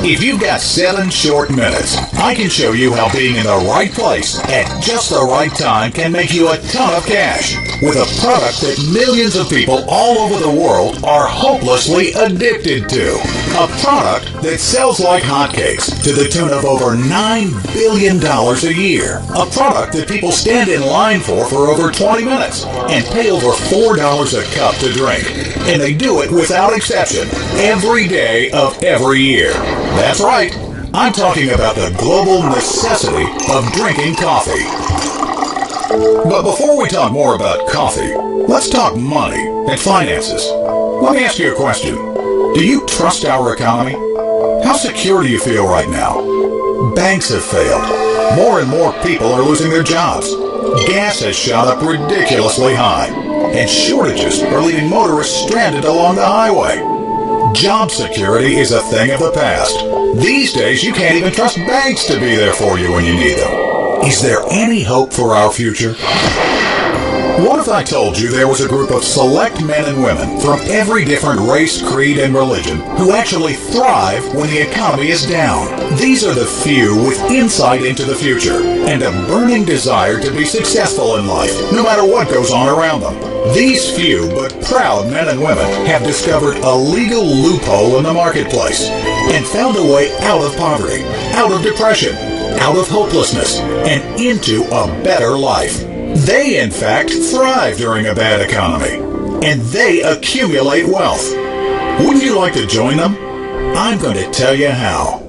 If you've got 7 short minutes, I can show you how being in the right place at just the right time can make you a ton of cash with a product that millions of people all over the world are hopelessly addicted to. A product that sells like hotcakes to the tune of over $9 billion a year. A product that people stand in line for over 20 minutes and pay over $4 a cup to drink. And they do it without exception every day of every year. That's right. I'm talking about the global necessity of drinking coffee. But before we talk more about coffee, let's talk money and finances. Let me ask you a question. Do you trust our economy? How secure do you feel right now? Banks have failed. More and more people are losing their jobs. Gas has shot up ridiculously high. And shortages are leaving motorists stranded along the highway. Job security is a thing of the past. These days, you can't even trust banks to be there for you when you need them. Is there any hope for our future? What if I told you there was a group of select men and women from every different race, creed, and religion who actually thrive when the economy is down? These are the few with insight into the future and a burning desire to be successful in life, no matter what goes on around them. These few but proud men and women have discovered a legal loophole in the marketplace and found a way out of poverty, out of depression, out of hopelessness, and into a better life. They, in fact, thrive during a bad economy, and they accumulate wealth. Wouldn't you like to join them? I'm going to tell you how.